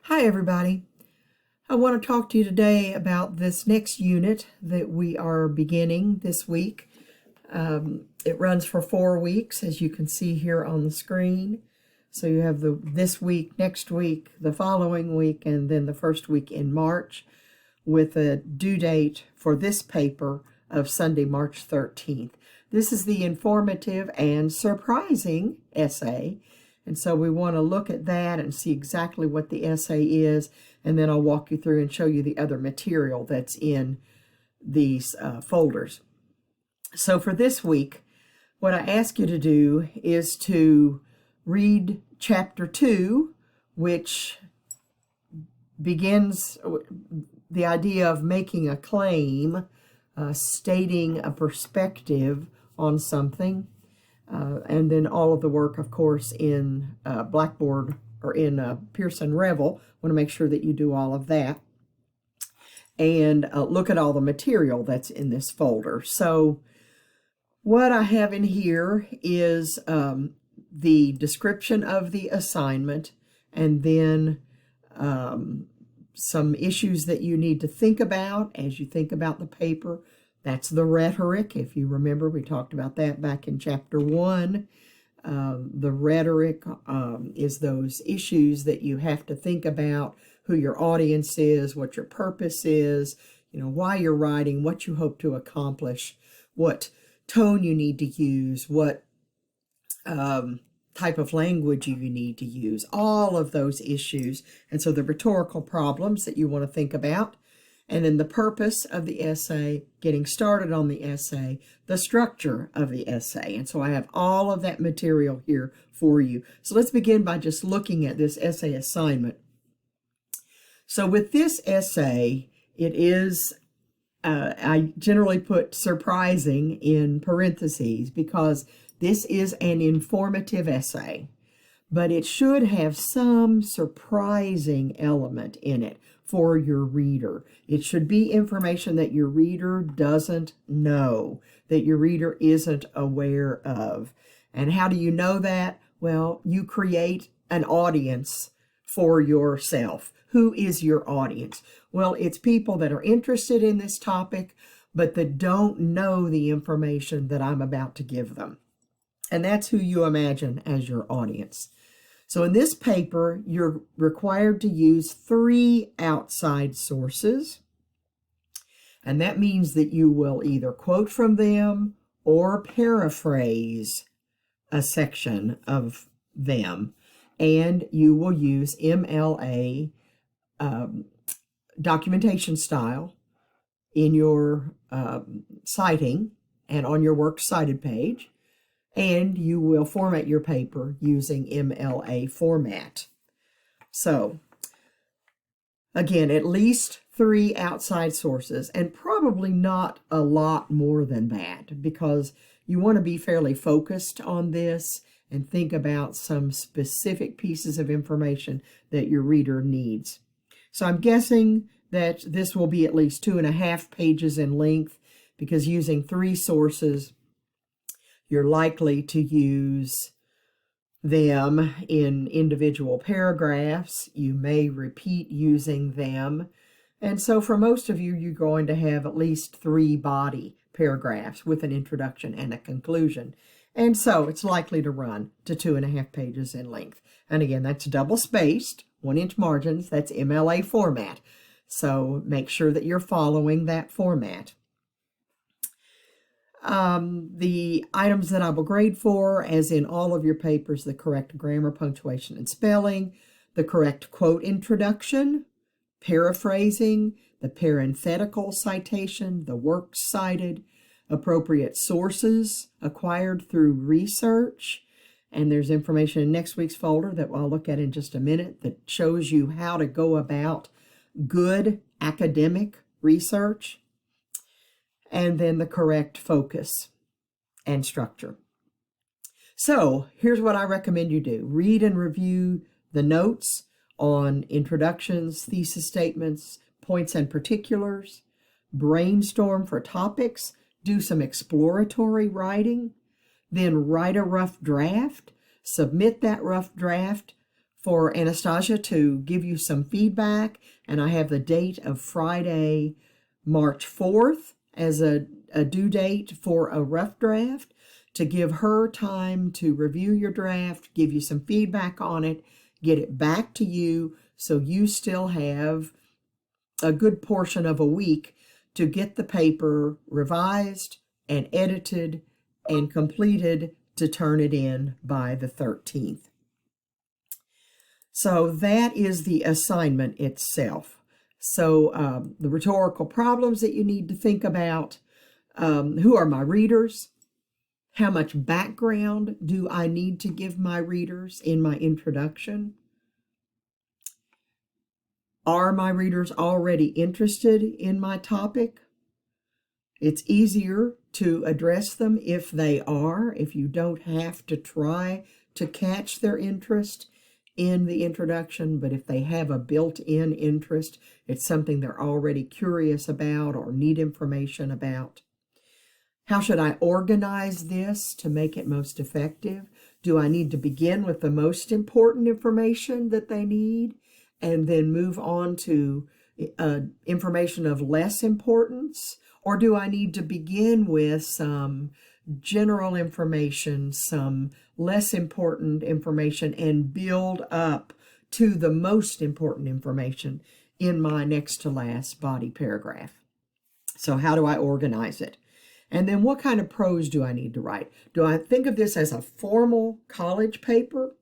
Hi, everybody. I want to talk to you today about this next unit that we are beginning this week. It runs for 4 weeks, as you can see here on the screen. So you have this week, next week, the following week, and then the first week in March, with a due date for this paper of Sunday, March 13th. This is the informative and surprising essay. And so we want to look at that and see exactly what the essay is, and then I'll walk you through and show you the other material that's in these folders. So for this week, what I ask you to do is to read chapter 2, which begins the idea of making a claim, stating a perspective on something. And then all of the work, of course, in Blackboard or in Pearson Revel. Want to make sure that you do all of that. And look at all the material that's in this folder. So what I have in here is the description of the assignment, and then some issues that you need to think about as you think about the paper. That's the rhetoric. If you remember, we talked about that back in chapter 1. The rhetoric is those issues that you have to think about: who your audience is, what your purpose is, why you're writing, what you hope to accomplish, what tone you need to use, what type of language you need to use, all of those issues. And so the rhetorical problems that you want to think about. And then the purpose of the essay, getting started on the essay, the structure of the essay. And so I have all of that material here for you. So let's begin by just looking at this essay assignment. So with this essay, it is, I generally put surprising in parentheses because this is an informative essay, but it should have some surprising element in it for your reader. It should be information that your reader doesn't know, that your reader isn't aware of. And how do you know that? Well, you create an audience for yourself. Who is your audience? Well, it's people that are interested in this topic, but that don't know the information that I'm about to give them. And that's who you imagine as your audience. So in this paper, you're required to use 3 outside sources. And that means that you will either quote from them or paraphrase a section of them. And you will use MLA documentation style in your citing and on your works cited page. And you will format your paper using MLA format. So, again, at least 3 outside sources, and probably not a lot more than that, because you want to be fairly focused on this and think about some specific pieces of information that your reader needs. So I'm guessing that this will be at least 2.5 pages in length, because using 3 sources, you're likely to use them in individual paragraphs. You may repeat using them. And so for most of you, you're going to have at least 3 body paragraphs with an introduction and a conclusion. And so it's likely to run to 2.5 pages in length. And again, that's double spaced, 1-inch margins. That's MLA format. So make sure that you're following that format. The items that I will grade for, as in all of your papers: the correct grammar, punctuation, and spelling, the correct quote introduction, paraphrasing, the parenthetical citation, the works cited, appropriate sources acquired through research. And there's information in next week's folder that I'll look at in just a minute that shows you how to go about good academic research. And then the correct focus and structure. So here's what I recommend you do. Read and review the notes on introductions, thesis statements, points and particulars. Brainstorm for topics. Do some exploratory writing. Then write a rough draft. Submit that rough draft for Anastasia to give you some feedback, and I have the date of Friday, March 4th as a due date for a rough draft, to give her time to review your draft, give you some feedback on it, get it back to you, so you still have a good portion of a week to get the paper revised and edited and completed to turn it in by the 13th. So that is the assignment itself. So the rhetorical problems that you need to think about: who are my readers? How much background do I need to give my readers in my introduction? Are my readers already interested in my topic? It's easier to address them if they are, if you don't have to try to catch their interest in the introduction, but if they have a built-in interest, it's something they're already curious about or need information about. How should I organize this to make it most effective? Do I need to begin with the most important information that they need and then move on to information of less importance? Or do I need to begin with some general information, some less important information, and build up to the most important information in my next to last body paragraph? So how do I organize it? And then what kind of prose do I need to write? Do I think of this as a formal college paper?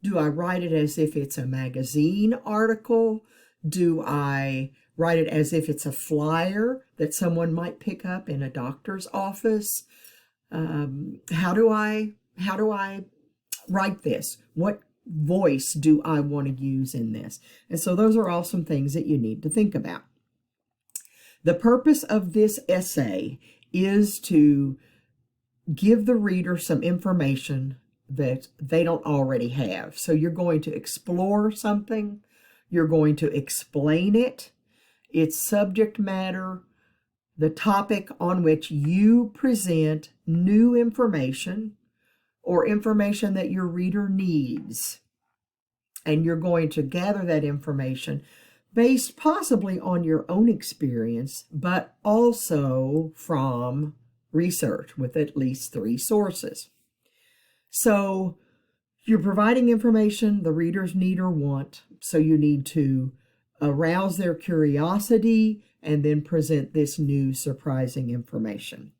Do I write it as if it's a magazine article? Do I write it as if it's a flyer that someone might pick up in a doctor's office? How do I write this? What voice do I want to use in this? And so those are all some things that you need to think about. The purpose of this essay is to give the reader some information that they don't already have. So you're going to explore something, you're going to explain it, its subject matter, the topic on which you present new information or information that your reader needs. And you're going to gather that information based possibly on your own experience, but also from research with at least 3 sources. So you're providing information the readers need or want, so you need to arouse their curiosity and then present this new surprising information.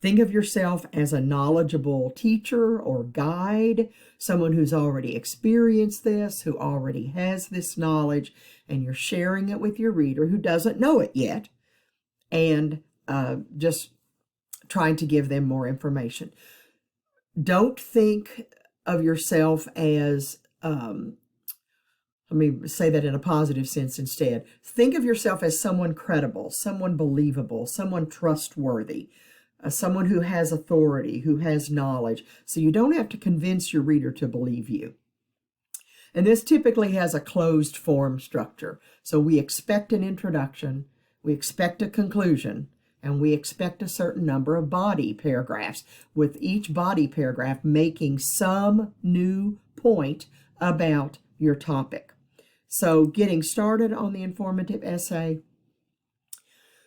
Think of yourself as a knowledgeable teacher or guide, someone who's already experienced this, who already has this knowledge, and you're sharing it with your reader who doesn't know it yet, and just trying to give them more information. Don't think of yourself as, let me say that in a positive sense instead. Think of yourself as someone credible, someone believable, someone trustworthy, someone who has authority, who has knowledge. So you don't have to convince your reader to believe you. And this typically has a closed form structure. So we expect an introduction, we expect a conclusion, and we expect a certain number of body paragraphs, with each body paragraph making some new point about your topic. So getting started on the informative essay,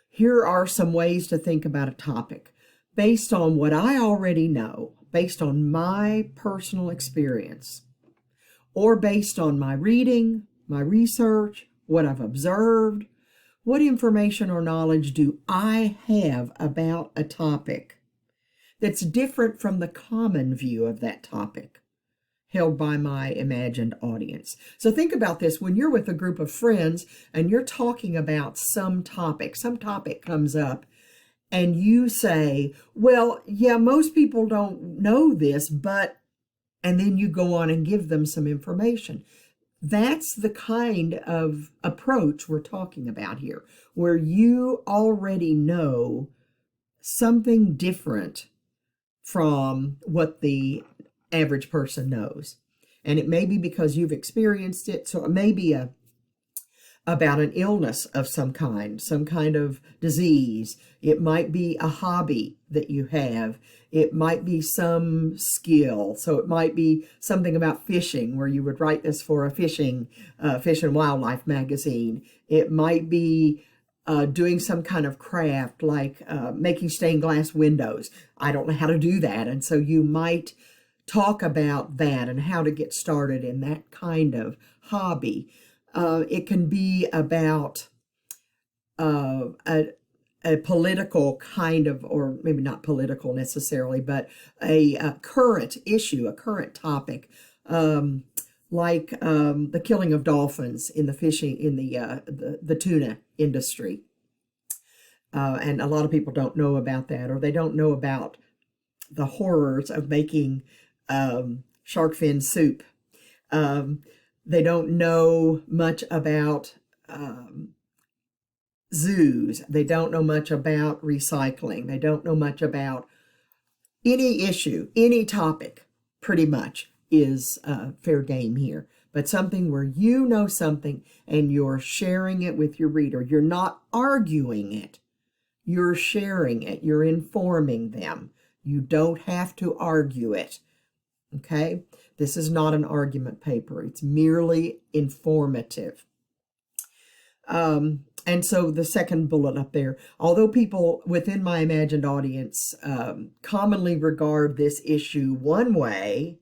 here are some ways to think about a topic based on what I already know, based on my personal experience, or based on my reading, my research, what I've observed. What information or knowledge do I have about a topic that's different from the common view of that topic held by my imagined audience? So think about this. When you're with a group of friends and you're talking about some topic comes up, and you say, well, yeah, most people don't know this, but, and then you go on and give them some information. That's the kind of approach we're talking about here, where you already know something different from what the average person knows. And it may be because you've experienced it, so it may be a about an illness of some kind of disease. It might be a hobby that you have. It might be some skill. So it might be something about fishing, where you would write this for a fish and wildlife magazine. It might be doing some kind of craft, like making stained glass windows. I don't know how to do that. And so you might talk about that and how to get started in that kind of hobby. It can be about a political kind of, or maybe not political necessarily, but a current issue, a current topic, like the killing of dolphins in the fishing, in the tuna industry. And a lot of people don't know about that, or they don't know about the horrors of making shark fin soup. They don't know much about zoos. They don't know much about recycling. They don't know much about any issue, any topic, pretty much is fair game here. But something where you know something and you're sharing it with your reader. You're not arguing it. You're sharing it. You're informing them. You don't have to argue it. Okay? This is not an argument paper. It's merely informative. And so the second bullet up there, although people within my imagined audience commonly regard this issue one way,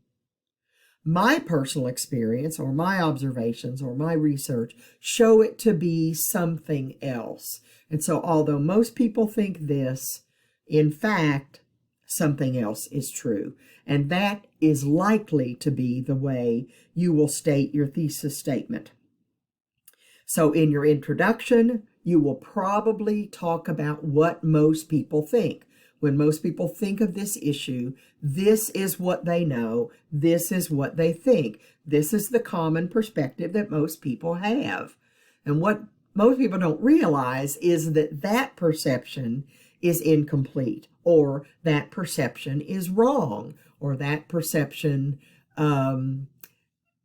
my personal experience or my observations or my research show it to be something else. And so although most people think this, in fact, something else is true. And that is likely to be the way you will state your thesis statement. So in your introduction, you will probably talk about what most people think. When most people think of this issue, this is what they know. This is what they think. This is the common perspective that most people have. And what most people don't realize is that that perception is incomplete, or that perception is wrong, or that perception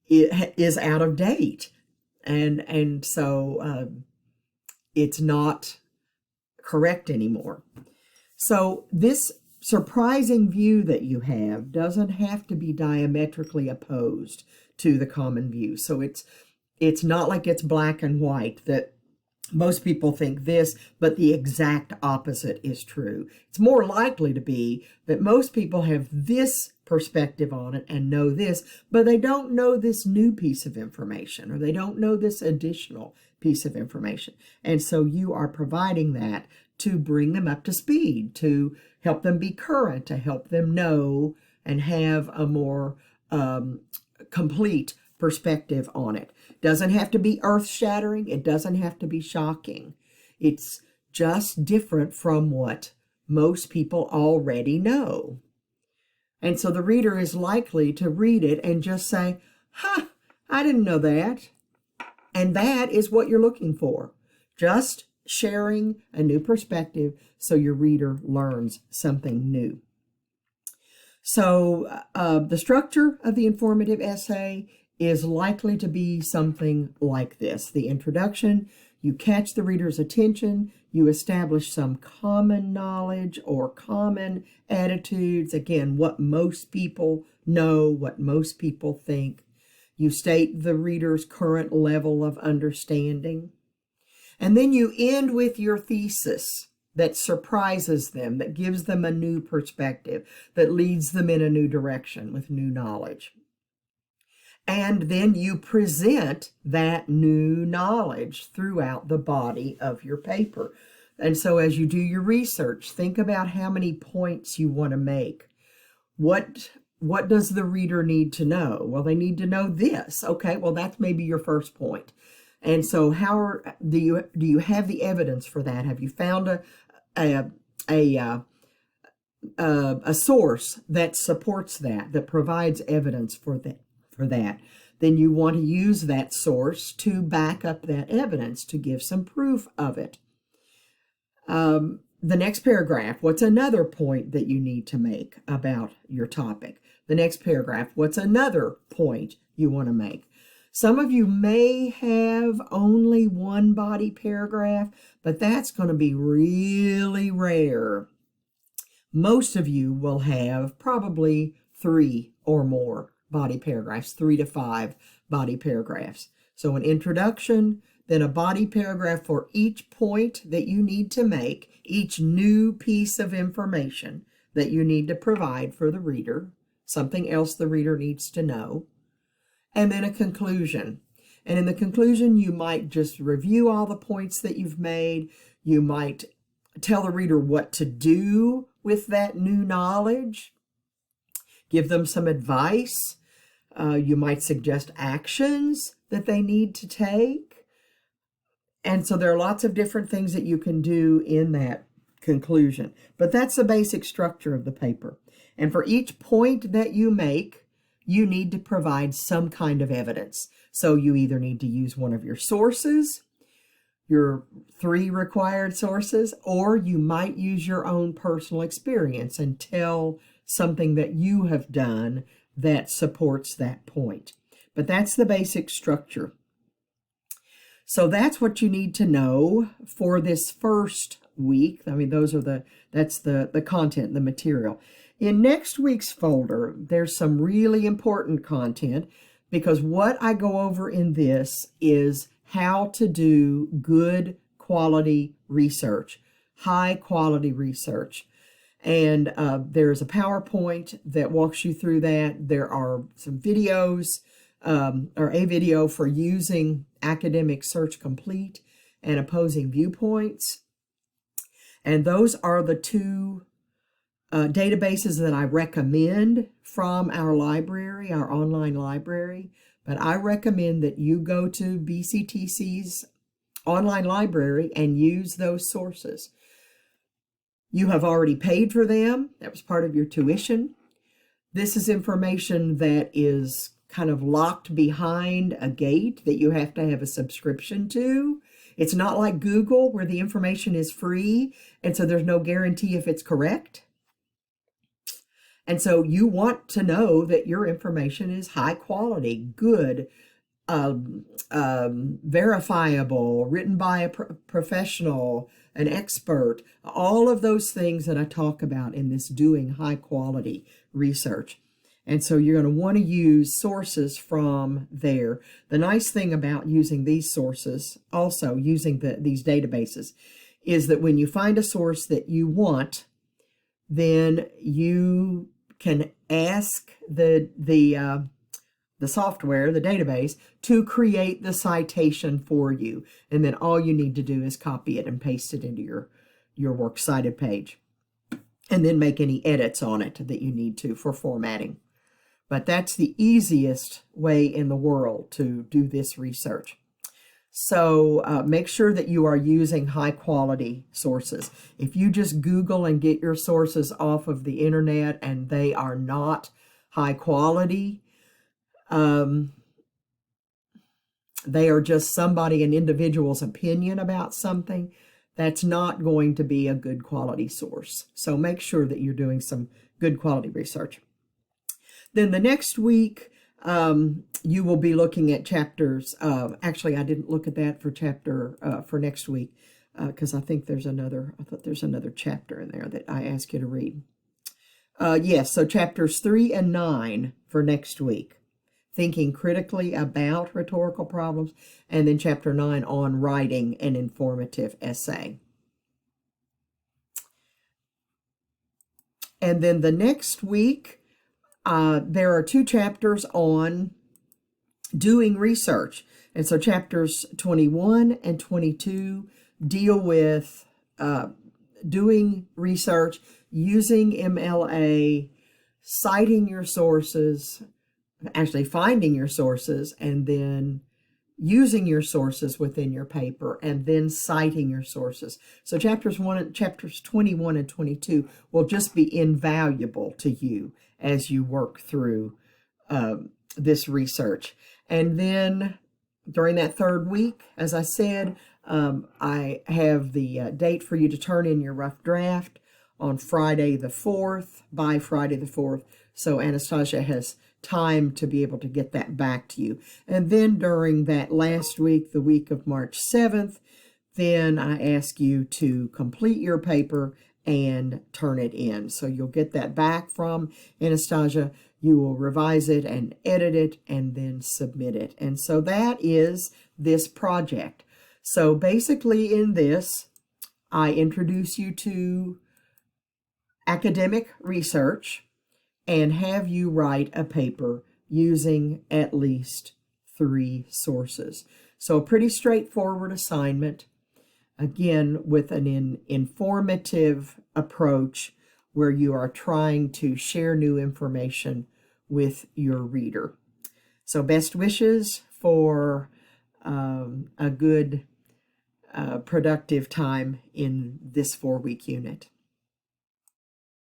is out of date. And so it's not correct anymore. So this surprising view that you have doesn't have to be diametrically opposed to the common view. So it's not like it's black and white, that most people think this, but the exact opposite is true. It's more likely to be that most people have this perspective on it and know this, but they don't know this new piece of information, or they don't know this additional piece of information. And so you are providing that to bring them up to speed, to help them be current, to help them know and have a more complete perspective on it. Doesn't have to be earth-shattering. It doesn't have to be shocking. It's just different from what most people already know. And so the reader is likely to read it and just say, "Huh, I didn't know that." And that is what you're looking for. Just sharing a new perspective so your reader learns something new. So the structure of the informative essay is likely to be something like this. The introduction, you catch the reader's attention, you establish some common knowledge or common attitudes, again, what most people know, what most people think. You state the reader's current level of understanding. And then you end with your thesis that surprises them, that gives them a new perspective, that leads them in a new direction with new knowledge. And then you present that new knowledge throughout the body of your paper. And so as you do your research, think about how many points you want to make. What does the reader need to know? Well, they need to know this. Okay, well, that's maybe your first point. And so do you have the evidence for that? Have you found a source that supports that provides evidence for that? Then you want to use that source to back up that evidence, to give some proof of it. The next paragraph, what's another point that you need to make about your topic? The next paragraph, what's another point you want to make? Some of you may have only one body paragraph, but that's going to be really rare. Most of you will have probably 3 or more body paragraphs, 3 to 5 body paragraphs. So an introduction, then a body paragraph for each point that you need to make, each new piece of information that you need to provide for the reader, something else the reader needs to know, and then a conclusion. And in the conclusion, you might just review all the points that you've made. You might tell the reader what to do with that new knowledge, give them some advice. You might suggest actions that they need to take. And so there are lots of different things that you can do in that conclusion. But that's the basic structure of the paper. And for each point that you make, you need to provide some kind of evidence. So you either need to use one of your sources, your 3 required sources, or you might use your own personal experience and tell something that you have done that supports that point. But that's the basic structure. So that's what you need to know for this first week. I mean, that's the content, the material. In next week's folder, there's some really important content, because what I go over in this is how to do good quality research, high quality research. And there's a PowerPoint that walks you through that. There are some videos, or a video for using Academic Search Complete and Opposing Viewpoints. And those are the 2 databases that I recommend from our library, our online library. But I recommend that you go to BCTC's online library and use those sources. You have already paid for them. That was part of your tuition. This is information that is kind of locked behind a gate that you have to have a subscription to. It's not like Google, where the information is free, and so there's no guarantee if it's correct. And so you want to know that your information is high quality, good, verifiable, written by a professional, an expert, all of those things that I talk about in this doing high quality research. And so you're going to want to use sources from there. The nice thing about using these sources, also using these databases, is that when you find a source that you want, then you can ask the software, the database, to create the citation for you. And then all you need to do is copy it and paste it into your works cited page. And then make any edits on it that you need to for formatting. But that's the easiest way in the world to do this research. So make sure that you are using high quality sources. If you just Google and get your sources off of the internet and they are not high quality, they are just an individual's opinion about something, that's not going to be a good quality source. So make sure that you're doing some good quality research. Then the next week, you will be looking at chapters. Actually, I didn't look at that for next week, because I thought there's another chapter in there that I asked you to read. Yes, so chapters 3 and 9 for next week. Thinking critically about rhetorical problems, and then chapter 9 on writing an informative essay. And then the next week, there are 2 chapters on doing research. And so chapters 21 and 22 deal with doing research, using MLA, citing your sources, actually finding your sources, and then using your sources within your paper, and then citing your sources. So chapters 21 and 22 will just be invaluable to you as you work through this research. And then during that 3rd week, as I said, I have the date for you to turn in your rough draft on Friday the 4th, by Friday the 4th. So Anastasia has time to be able to get that back to you. And then during that last week, the week of March 7th, then I ask you to complete your paper and turn it in. So you'll get that back from Anastasia. You will revise it and edit it and then submit it. And so that is this project. So basically in this, I introduce you to academic research and have you write a paper using at least 3 sources. So a pretty straightforward assignment, again, with an informative approach where you are trying to share new information with your reader. So best wishes for a good, productive time in this 4-week unit.